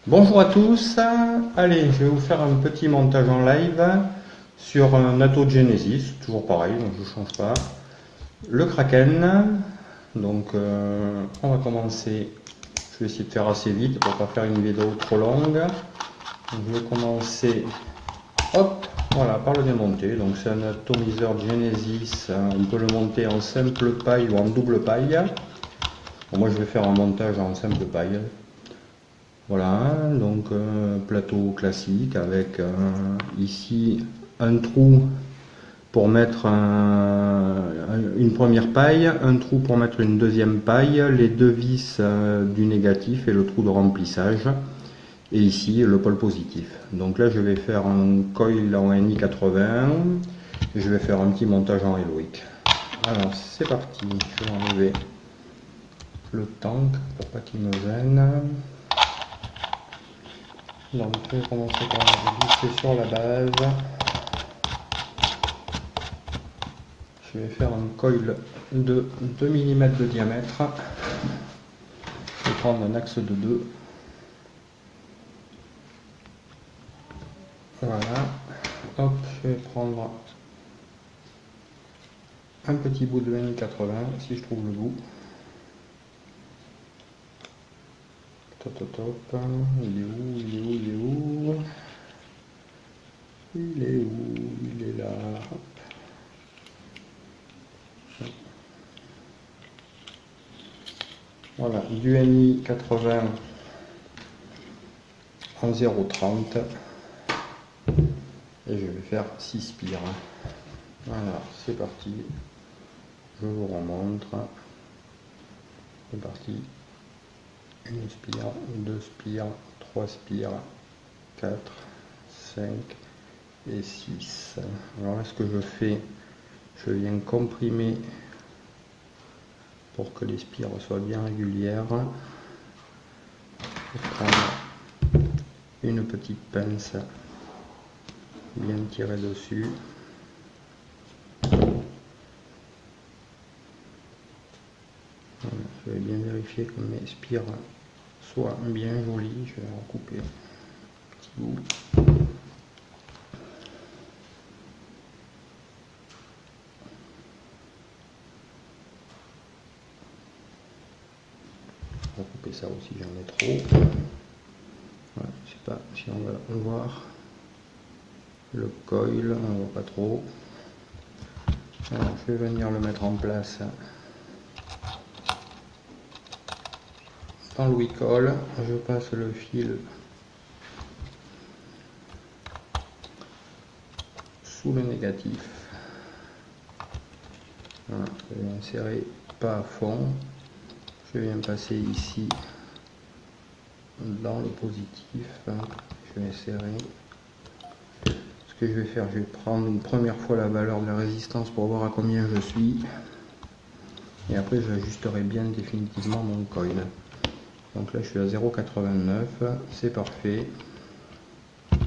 Bonjour à tous, allez je vais vous faire un petit montage en live sur un Atto Genesis, toujours pareil, donc je ne change pas. Le Kraken, donc on va commencer, je vais essayer de faire assez vite pour ne pas faire une vidéo trop longue. Donc, je vais commencer, hop, voilà, par le démonter, donc c'est un atomiseur Genesis, on peut le monter en simple paille ou en double paille. Bon, moi je vais faire un montage en simple paille. Voilà, donc plateau classique avec ici un trou pour mettre une première paille, un trou pour mettre une deuxième paille, les deux vis du négatif et le trou de remplissage, et ici le pôle positif. Donc là je vais faire un coil en NI80 et je vais faire un petit montage en Eloic. Alors c'est parti, je vais enlever le tank pour pas qu'il me gêne. Donc je vais commencer par glisser sur la base. Je vais faire un coil de 2 mm de diamètre. Je vais prendre un axe de 2. Voilà. Hop, je vais prendre un petit bout de NI80 si je trouve le bout. Top, top, top. Il est où? Il est où? Il est où? Il est où? Il est là. Voilà, du NI80 en 0,30 et je vais faire 6 spires. Voilà, c'est parti. Je vous remontre. C'est parti. Une spire, deux spires, trois spires, 4, 5 et 6. Alors là, ce que je fais, je viens comprimer pour que les spires soient bien régulières. Je vais prendre une petite pince, bien tirer dessus. Voilà, je vais bien vérifier que mes spires soient bien jolies. Je vais en couper un petit bout. On va couper ça aussi, j'en ai trop. Voilà, je sais pas si on va voir le coil, on voit pas trop. Alors je vais venir le mettre en place dans le Wicol. Je passe le fil sous le négatif. Voilà, je vais insérer pas à fond. Je viens passer ici dans le positif. Je vais insérer. Ce que je vais faire, je vais prendre une première fois la valeur de la résistance pour voir à combien je suis. Et après, j'ajusterai bien définitivement mon coil. Donc là, je suis à 0,89. C'est parfait. Donc,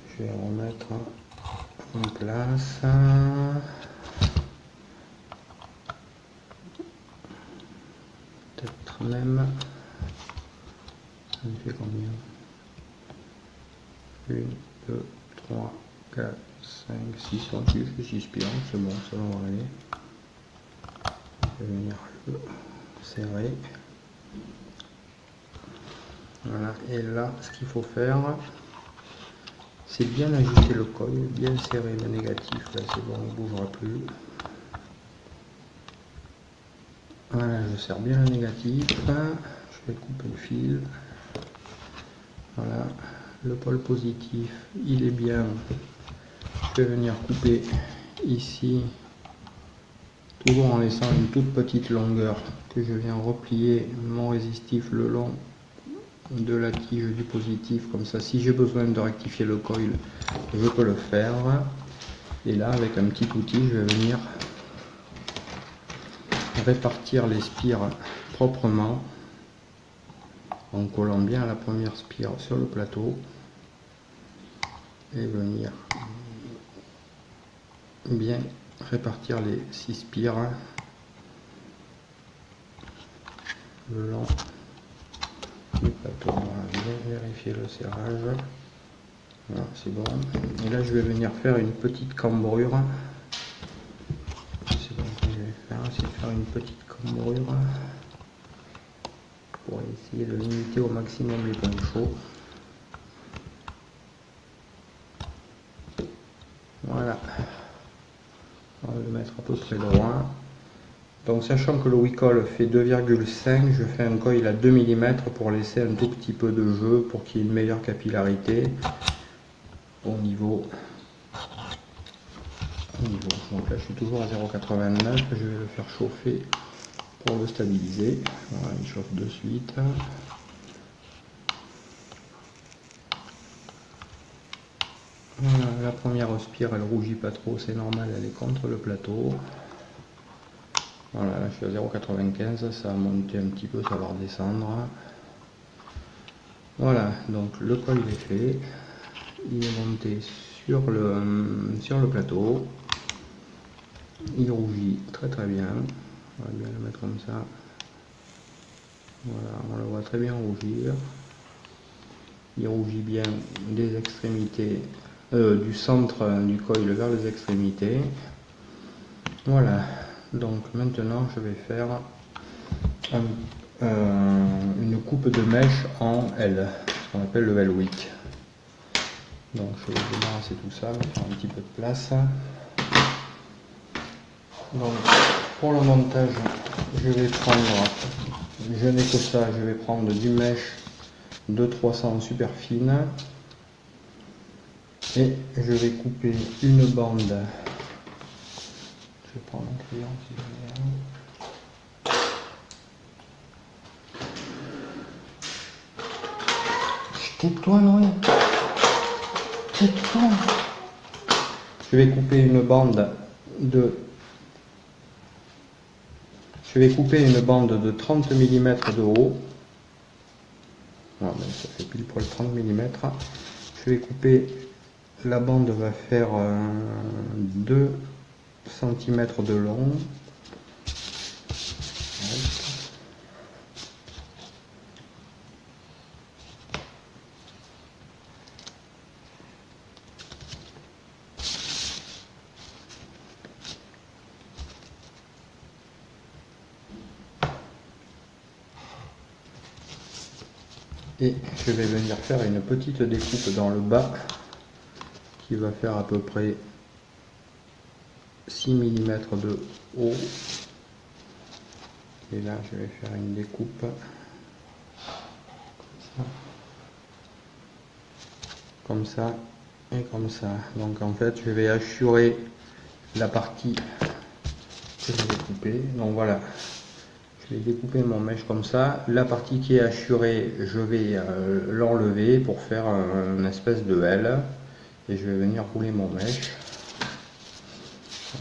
je vais remettre en place. Peut-être même. Ça me fait combien? 1, 2, 3, 4, 5, 6. Je fais 6 spirales, c'est bon, ça va aller. Je vais venir le serrer. Voilà, et là, ce qu'il faut faire, c'est bien ajuster le coil, bien serrer le négatif. Là, c'est bon, il ne bougera plus. Voilà, je serre bien le négatif. Je vais couper le fil. Voilà, le pôle positif, il est bien. Je vais venir couper ici, toujours en laissant une toute petite longueur que je viens replier mon résistif le long de la tige du positif. Comme ça, si j'ai besoin de rectifier le coil, je peux le faire. Et là, avec un petit outil, je vais venir répartir les spires proprement en collant bien la première spire sur le plateau et venir bien répartir les 6 spires le long du plateau, on va bien vérifier le serrage. Voilà, c'est bon. Et là, je vais venir faire une petite cambrure. C'est bon que je vais faire, c'est de faire une petite cambrure pour essayer de limiter au maximum les points chauds. Voilà. On va le mettre à peu près droit. Donc sachant que le Wicol fait 2,5, je fais un coil à 2 mm pour laisser un tout petit peu de jeu pour qu'il y ait une meilleure capillarité au niveau. Donc là je suis toujours à 0,89, je vais le faire chauffer pour le stabiliser. Voilà, il chauffe de suite. Voilà, la première spire elle rougit pas trop, c'est normal, elle est contre le plateau. Voilà, là je suis à 0,95, ça a monté un petit peu, ça va redescendre. Voilà, donc le col est fait, il est monté sur le plateau, il rougit très très bien, on va bien le mettre comme ça. Voilà, on le voit très bien rougir. Il rougit bien des extrémités, du centre du coil vers les extrémités. Voilà, donc maintenant je vais faire une coupe de mèche en L, ce qu'on appelle le L-wick. Donc je vais débarrasser tout ça, me faire un petit peu de place. Donc pour le montage, je vais prendre, je n'ai que ça, je vais prendre du mèche de 300 super fine et je vais couper une bande. Je vais prendre un crayon si j'en ai un. Tais-toi, Noé. Tais-toi. Je vais couper une bande de 30 mm de haut. Voilà, ça fait pile poil 30 mm. Je vais couper, la bande va faire 2 cm de long. Et je vais venir faire une petite découpe dans le bas qui va faire à peu près 6 mm de haut. Et là je vais faire une découpe comme ça et comme ça. Donc en fait je vais assurer la partie que je vais couper. Donc voilà, je vais découper mon mèche comme ça. La partie qui est assurée, je vais l'enlever pour faire une espèce de L. Et je vais venir rouler mon mèche.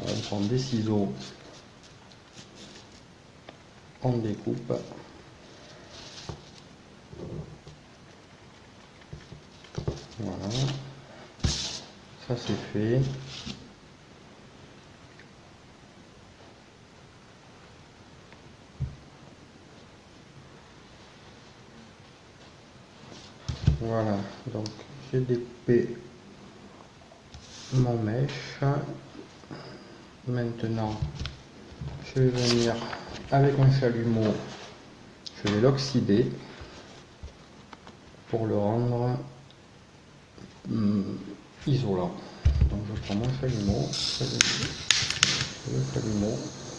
On prend des ciseaux, on découpe. Voilà, ça c'est fait. Voilà, donc j'ai découpé mon mèche. Maintenant, je vais venir avec un chalumeau, je vais l'oxyder pour le rendre isolant. Donc je prends mon chalumeau, et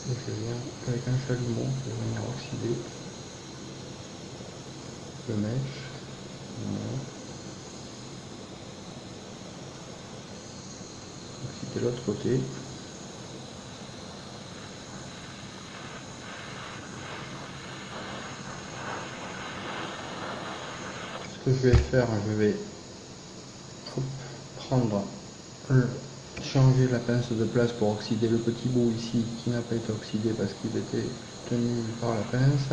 je viens avec un chalumeau, je vais venir oxyder le mèche. Voilà. Oxyder l'autre côté. Ce que je vais faire, je vais prendre, changer la pince de place pour oxyder le petit bout ici qui n'a pas été oxydé parce qu'il était tenu par la pince.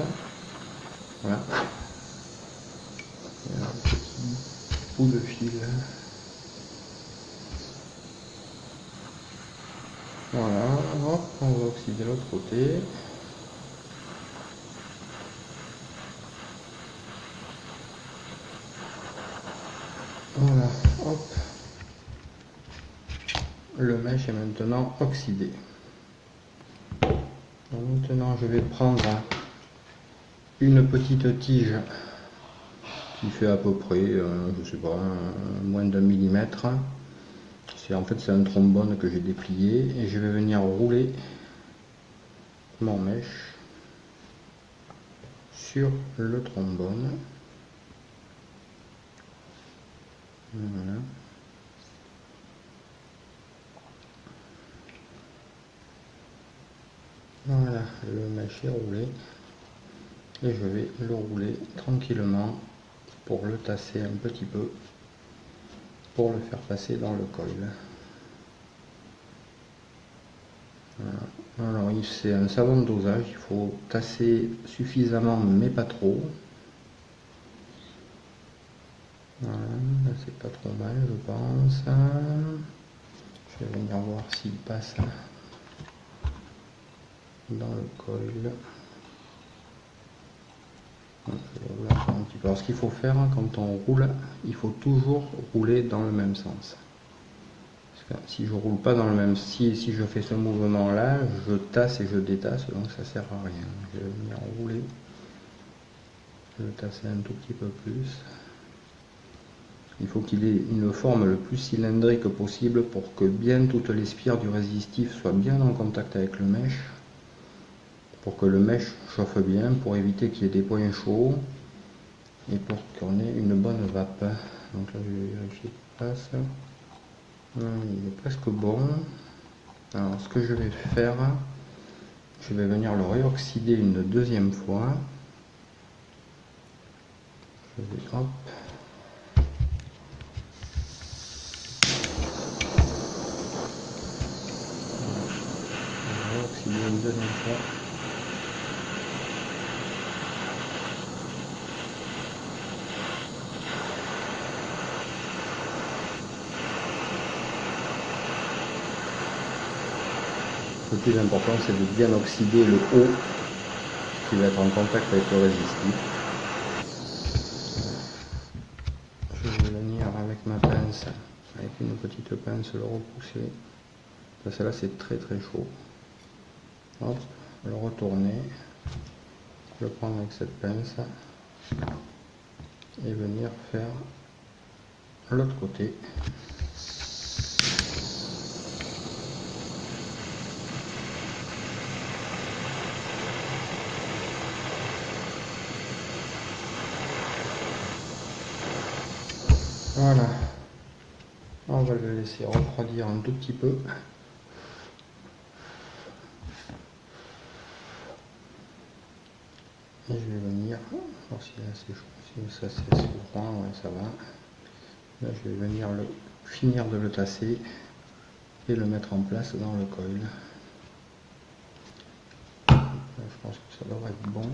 Voilà. Et un petit bout de fil. Voilà, hop, on va oxyder l'autre côté. . Voilà, hop. Le mèche est maintenant oxydé. Donc maintenant je vais prendre une petite tige qui fait à peu près, je sais pas, moins d'un millimètre. En fait c'est un trombone que j'ai déplié et je vais venir rouler mon mèche sur le trombone. Voilà. Voilà, le mèche est roulé et je vais le rouler tranquillement pour le tasser un petit peu pour le faire passer dans le coil. Voilà. Alors c'est un savant dosage, il faut tasser suffisamment mais pas trop. Voilà, c'est pas trop mal je pense. Je vais venir voir s'il passe dans le coil. Je vais rouler encore un petit peu. Alors ce qu'il faut faire quand on roule, il faut toujours rouler dans le même sens. Parce que si je roule pas dans le même, si je fais ce mouvement là, je tasse et je détasse, donc ça sert à rien. Je vais venir rouler, le tasser un tout petit peu plus. Il faut qu'il ait une forme le plus cylindrique possible pour que bien toutes les spires du résistif soient bien en contact avec le mèche. Pour que le mèche chauffe bien, pour éviter qu'il y ait des points chauds et pour qu'on ait une bonne vape. Donc là je vais vérifier qu'il passe. Il est presque bon. Alors ce que je vais faire, je vais venir le réoxyder une deuxième fois. Je vais hop. Réoxyder une deuxième fois. Le plus important c'est de bien oxyder le haut qui va être en contact avec le résistif. Je vais venir avec ma pince, avec une petite pince le repousser. Parce que là c'est très très chaud. Hop, le retourner, le prendre avec cette pince et venir faire l'autre côté. Voilà, on va le laisser refroidir un tout petit peu. Et je vais venir, voir s'il est assez chaud, si ça c'est assez froid, ouais ça va. Là je vais venir finir de le tasser et le mettre en place dans le coil. Là, je pense que ça devrait être bon.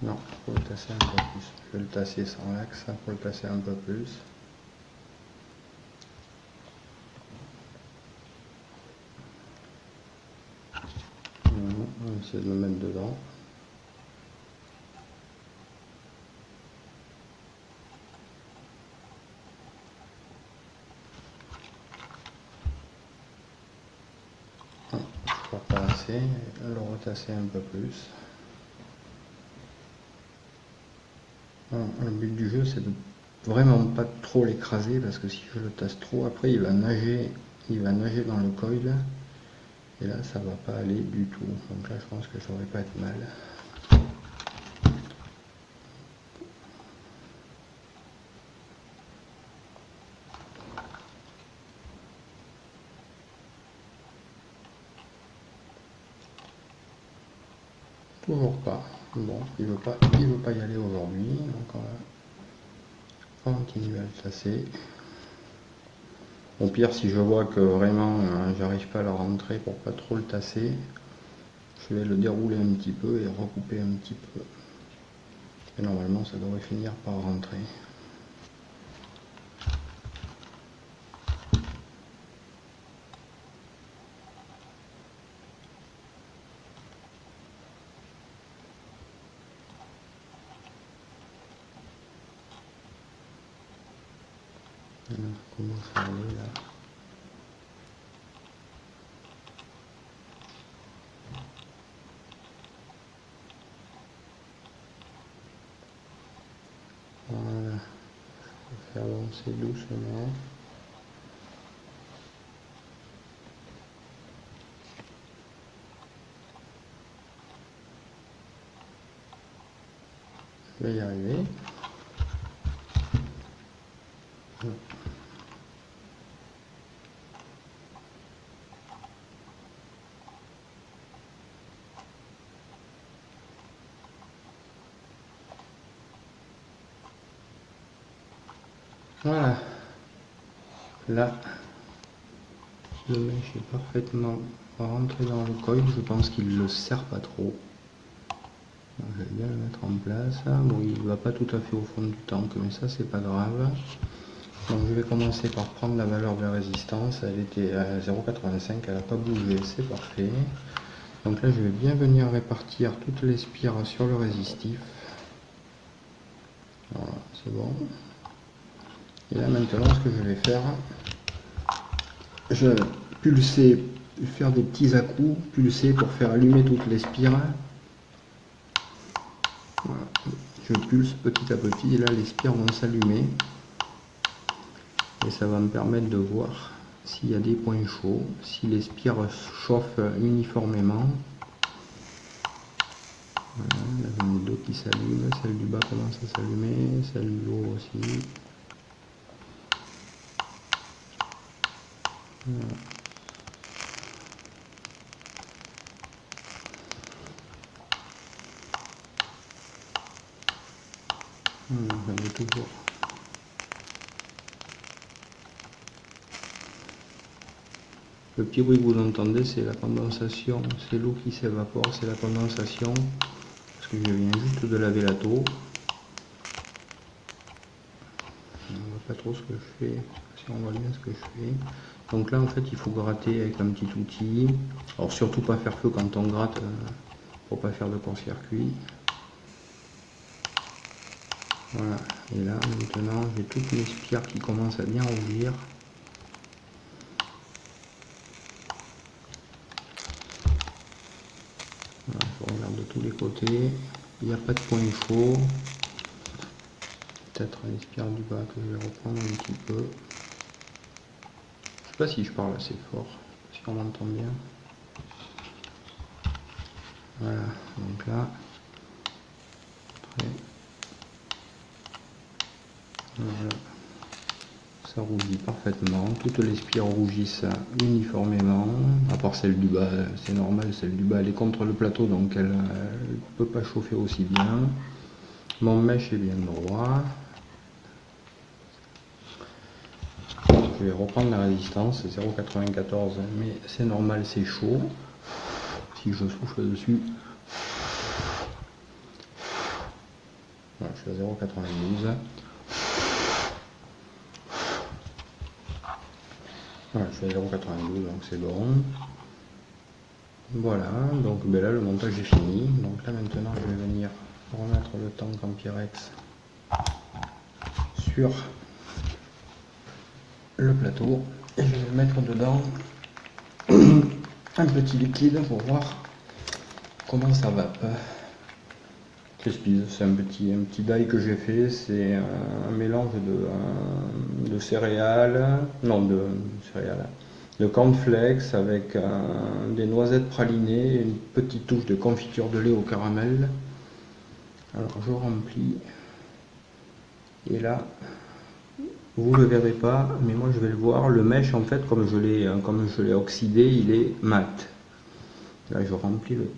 Non, il faut le tasser un peu plus. Je vais le tasser sans l'axe pour le tasser un peu plus. On va essayer de le mettre dedans. Je crois pas assez, le retasser un peu plus. Le but du jeu c'est de vraiment pas trop l'écraser parce que si je le tasse trop après il va nager dans le coil et là ça va pas aller du tout. Donc là je pense que ça aurait pas être mal. Toujours pas. Bon, il veut pas y aller aujourd'hui, donc on va continuer à le tasser. Au pire, si je vois que vraiment j'arrive pas à le rentrer pour pas trop le tasser, je vais le dérouler un petit peu et recouper un petit peu. Et normalement, ça devrait finir par rentrer. Voilà, comment ça aller là. Voilà, je vais faire avancer doucement. Je vais y arriver. Voilà. Là, le mèche est parfaitement rentré dans le coil. Je pense qu'il ne le serre pas trop. Donc, je vais bien le mettre en place. Bon, il ne va pas tout à fait au fond du tank, mais ça, c'est pas grave. Donc, je vais commencer par prendre la valeur de résistance. Elle était à 0,85, elle n'a pas bougé, c'est parfait. Donc là, je vais bien venir répartir toutes les spires sur le résistif. Voilà, c'est bon. Et là, maintenant, ce que je vais faire, je vais pulser, faire des petits à-coups, pulser pour faire allumer toutes les spires. Voilà. Je pulse petit à petit et là, les spires vont s'allumer. Et ça va me permettre de voir s'il y a des points chauds, si les spires chauffent uniformément. Voilà, là j'en ai deux qui s'allument, celle du bas commence à s'allumer, celle du haut aussi. Voilà. J'en ai toujours. Le petit bruit que vous entendez, c'est la condensation, c'est l'eau qui s'évapore, c'est la condensation, parce que je viens juste de laver la taux. On ne voit pas trop ce que je fais, si on voit bien ce que je fais. Donc là, en fait, il faut gratter avec un petit outil. Alors surtout pas faire feu quand on gratte, pour pas faire de court-circuit. Voilà, et là, maintenant, j'ai toutes mes spires qui commencent à bien rougir. Voilà, je regarde de tous les côtés, il n'y a pas de point chaud. Peut-être les spires du bas que je vais reprendre un petit peu. Je sais pas si je parle assez fort, si on m'entend bien. Voilà, donc là, après, voilà, ça rougit parfaitement. Toutes les spires rougissent uniformément, à part celle du bas, c'est normal, celle du bas elle est contre le plateau donc elle ne peut pas chauffer aussi bien. Mon mèche est bien droit. Je vais reprendre la résistance, 0,94, mais c'est normal, c'est chaud. Si je souffle dessus, voilà, je suis à 0,92. Voilà, je suis à 0,92, donc c'est bon. Voilà, donc ben là le montage est fini. Donc là maintenant je vais venir remettre le tank en Pyrex sur le plateau et je vais mettre dedans un petit liquide pour voir comment ça va. C'est un petit die que j'ai fait, c'est un mélange de céréales, non de céréales, de cornflakes avec des noisettes pralinées et une petite touche de confiture de lait au caramel. Alors je remplis et là vous le verrez pas mais moi je vais le voir, le mèche en fait comme je l'ai oxydé il est mat. Là je remplis le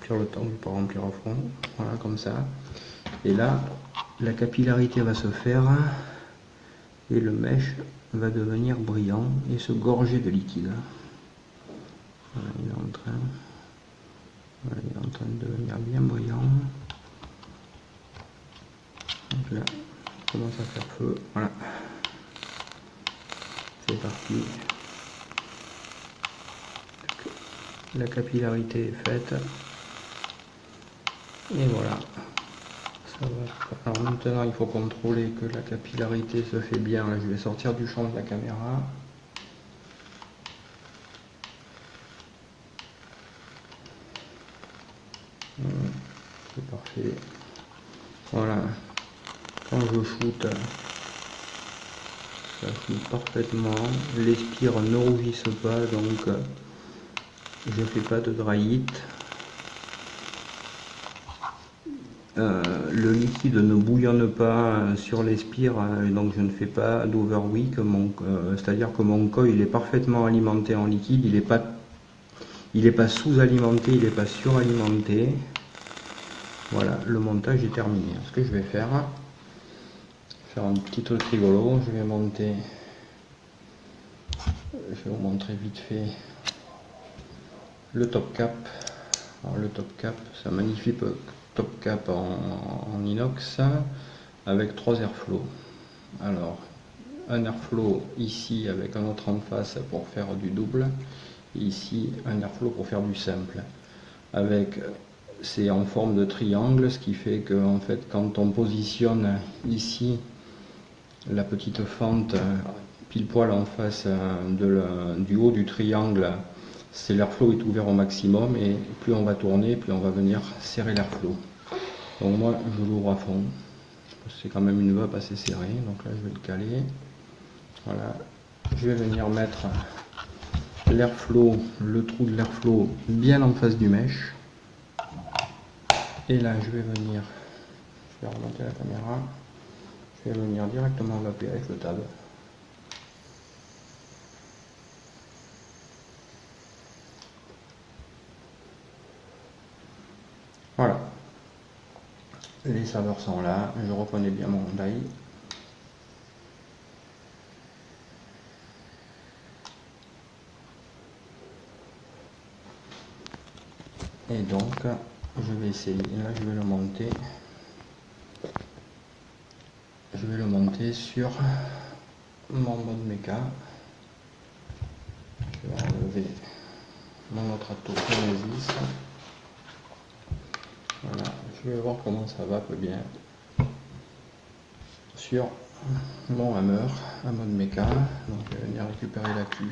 temps, je ne vais pas remplir à fond, voilà comme ça. Et là, la capillarité va se faire et le mèche va devenir brillant et se gorger de liquide. Voilà, il est en train de devenir bien brillant. Donc là, on commence à faire feu. Voilà, c'est parti. La capillarité est faite. Et voilà, Alors maintenant il faut contrôler que la capillarité se fait bien. Là, je vais sortir du champ de la caméra. C'est parfait. Voilà. Quand je shoot, ça shoot parfaitement. Les spires ne rougissent pas, donc je fais pas de dry heat. Le liquide ne bouillonne pas sur les spires, donc je ne fais pas d'overwick, c'est-à-dire que mon coil est parfaitement alimenté en liquide, il n'est pas sous-alimenté, il n'est pas suralimenté. Voilà, le montage est terminé. Ce que je vais faire un petit truc rigolo, je vais monter, je vais vous montrer vite fait le top cap. Alors, le top cap, c'est un magnifique top cap en inox avec 3 airflows. Alors, un airflow ici avec un autre en face pour faire du double, et ici un airflow pour faire du simple. C'est en forme de triangle, ce qui fait que en fait, quand on positionne ici la petite fente pile poil en face du haut du triangle, c'est l'airflow est ouvert au maximum, et plus on va tourner, plus on va venir serrer l'airflow. Donc moi je l'ouvre à fond, c'est quand même une vape assez serrée, donc là je vais le caler. Voilà, je vais venir mettre l'airflow, le trou de l'airflow bien en face du mesh. Et là je vais remonter la caméra, je vais venir directement vaper avec le tab. Voilà, les saveurs sont là, je reconnais bien mon Hyundai. Et donc je vais essayer, là je vais le monter. Je vais le monter sur mon mode méca. Je vais enlever mon autre atout Genesis. Voilà, je vais voir comment ça va peu bien sur mon hammer à mode méca. Donc je vais venir récupérer la queue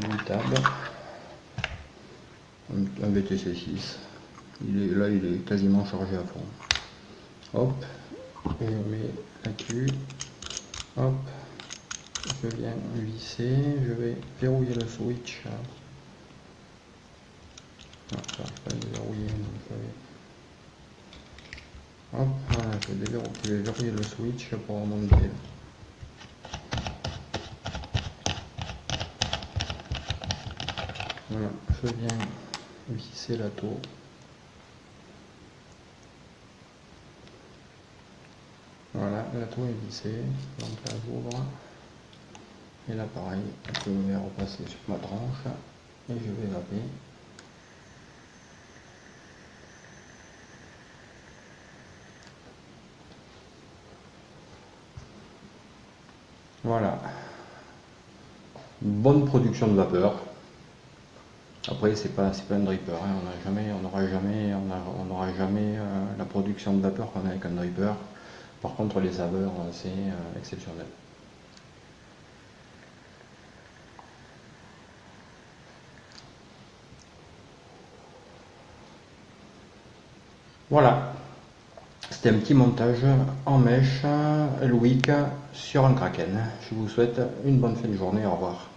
du tab, un VTC6. Il est quasiment chargé à fond. Hop, et je mets la queue. Hop, je viens visser, je vais verrouiller le switch. Non, ça n'arrive pas à le verrouiller, donc je vais... Hop, voilà, je vais verrouiller le switch pour remonter. Voilà, je viens visser la tour. Voilà, la tour est vissée, donc là j'ouvre. Et là pareil, je vais repasser sur ma tranche et je vais vaper. Voilà, bonne production de vapeur. Après c'est pas un dripper, hein. On n'aura jamais la production de vapeur qu'on a avec un dripper. Par contre les saveurs c'est exceptionnel. Voilà, c'était un petit montage en mèche Elwick sur un Kraken. Je vous souhaite une bonne fin de journée, au revoir.